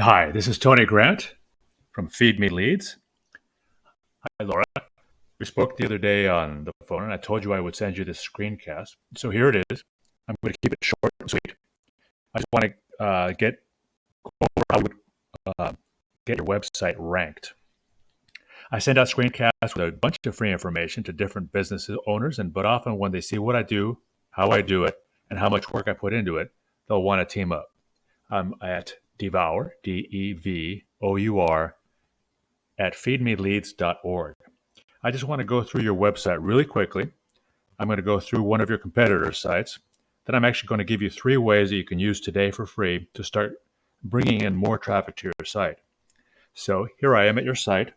Hi, this is Tony Grant from Feed Me Leads. Hi, Laura. We spoke the other day on the phone, and I told you I would send you this screencast. So here it is. I'm going to keep it short and sweet. I just want to get over how to get your website ranked. I send out screencasts with a bunch of free information to different business owners, but often when they see what I do, how I do it, and how much work I put into it, they'll want to team up. I'm at Devour, Devour, at feedmeleads.org. I just want to go through your website really quickly. I'm going to go through one of your competitor sites. Then I'm actually going to give you 3 ways that you can use today for free to start bringing in more traffic to your site. So here I am at your site.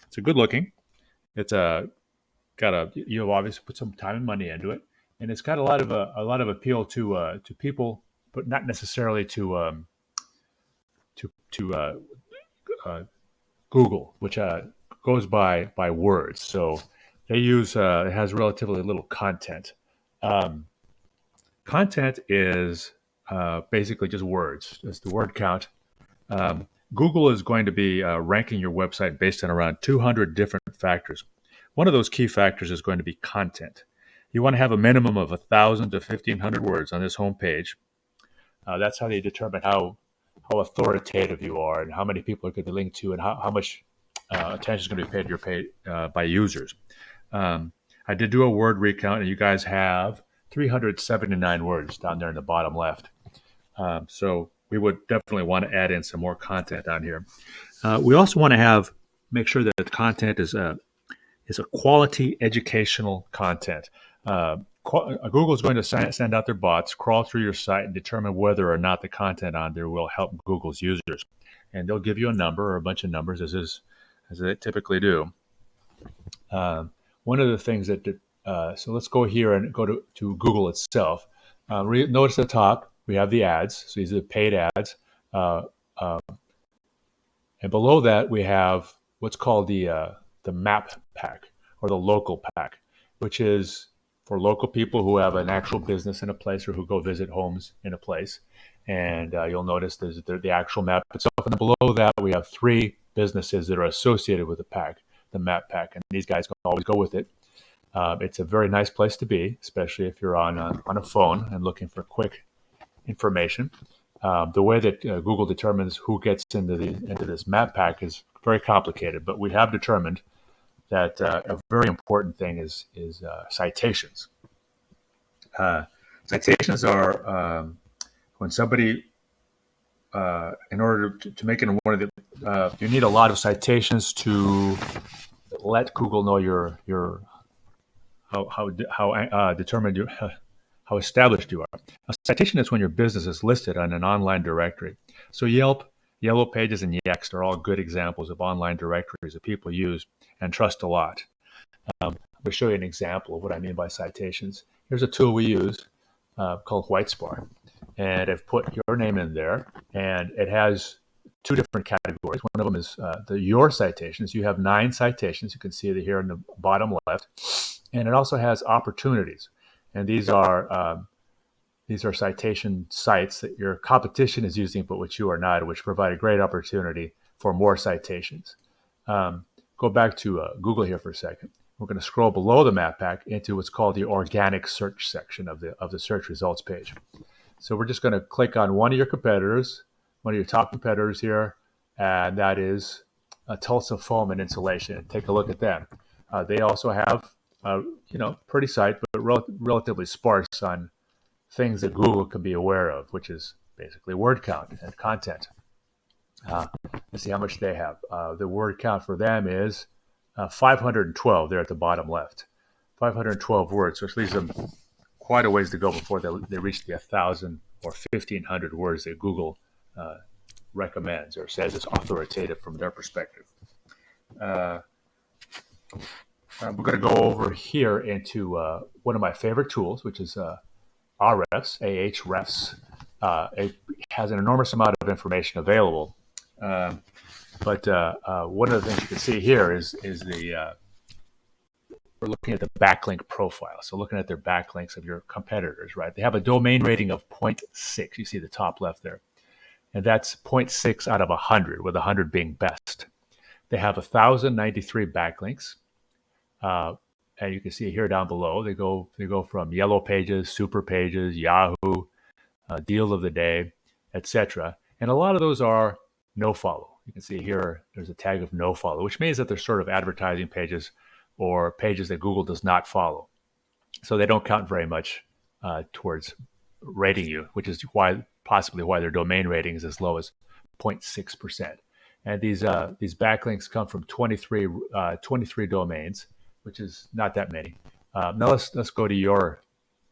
It's a good looking. It's you've obviously put some time and money into it, and it's got a lot of appeal to people, but not necessarily to Google, which goes by words. So they use it has relatively little content. Um, Content is basically just words. It's the word count. Um, Google is going to be ranking your website based on around 200 different factors. One of those key factors is going to be content. You want to have a minimum of 1,000 to 1,500 words on this homepage. That's how they determine how authoritative you are and how many people are going to be linked to and how much attention is going to be paid to your page by users. I did do a word recount, and you guys have 379 words down there in the bottom left. So we would definitely want to add in some more content on here. We also want to make sure that the content is a quality educational content. Google is going to send out their bots, crawl through your site, and determine whether or not the content on there will help Google's users. And they'll give you a number or a bunch of numbers, as they typically do. One of the things so let's go here and go to Google itself. Notice at the top, we have the ads. So these are the paid ads. Uh, uh, and below that, we have what's called the map pack or the local pack, which is for local people who have an actual business in a place or who go visit homes in a place. And you'll notice there's the actual map itself. And then below that, we have 3 businesses that are associated with the pack, the map pack. And these guys can always go with it. It's a very nice place to be, especially if you're on a phone and looking for quick information. The way that Google determines who gets into this map pack is very complicated, but we have determined that a very important thing is citations. Citations are when somebody, in order to make it in one of the, you need a lot of citations to let Google know your how determined you how established you are. A citation is when your business is listed on an online directory. So Yelp, Yellow Pages, and Yext are all good examples of online directories that people use and trust a lot. I'm going to show you an example of what I mean by citations. Here's a tool we use called Whitespar, and I've put your name in there, and it has 2 different categories. One of them is your citations. You have 9 citations. You can see it here in the bottom left, and it also has opportunities, and these are citation sites that your competition is using, but which you are not, which provide a great opportunity for more citations. Go back to Google here for a second. We're going to scroll below the map pack into what's called the organic search section of the search results page. So we're just going to click on one of your competitors, one of your top competitors here, and that is Tulsa Foam and Insulation. Take a look at them. They also have, pretty site, but relatively sparse on things that Google can be aware of, which is basically word count and content. Let's see how much they have. The word count for them is 512 there at the bottom left. 512 words, which leaves them quite a ways to go before they reach the 1,000 or 1,500 words that Google recommends or says is authoritative from their perspective. We're going to go over here into one of my favorite tools, which is Ahrefs, Ahrefs. It has an enormous amount of information available. But one of the things you can see here is we're looking at the backlink profile. So looking at their backlinks of your competitors, right? They have a domain rating of 0.6. You see the top left there. and that's zero point 0.6 out of 100, with 100 being best. They have 1,093 backlinks, and you can see here down below. They go from Yellow Pages, Super Pages, Yahoo, Deal of the Day, etc. And a lot of those are no follow. You can see here there's a tag of no follow, which means that they're sort of advertising pages or pages that Google does not follow. So they don't count very much towards rating you, which is possibly why their domain rating is as low as 0.6%. And these backlinks come from 23 domains, which is not that many. Now let's go to your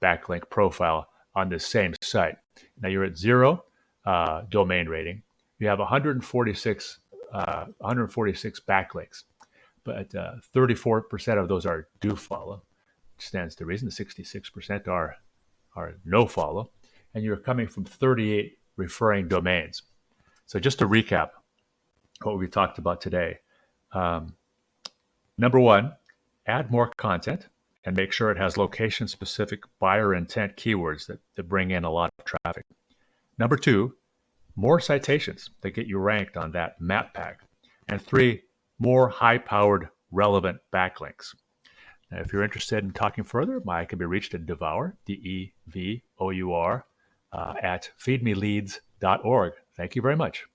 backlink profile on this same site. Now you're at 0 domain rating. You have 146 backlinks, but 34% of those are do follow, which stands to reason. The 66% are no follow, and you're coming from 38 referring domains. So just to recap what we talked about today. Number one, add more content and make sure it has location-specific buyer intent keywords that bring in a lot of traffic. Number two, more citations that get you ranked on that map pack. And three, more high-powered relevant backlinks. Now, if you're interested in talking further, I can be reached at Devour, DEVOUR, at feedmeleads.org. Thank you very much.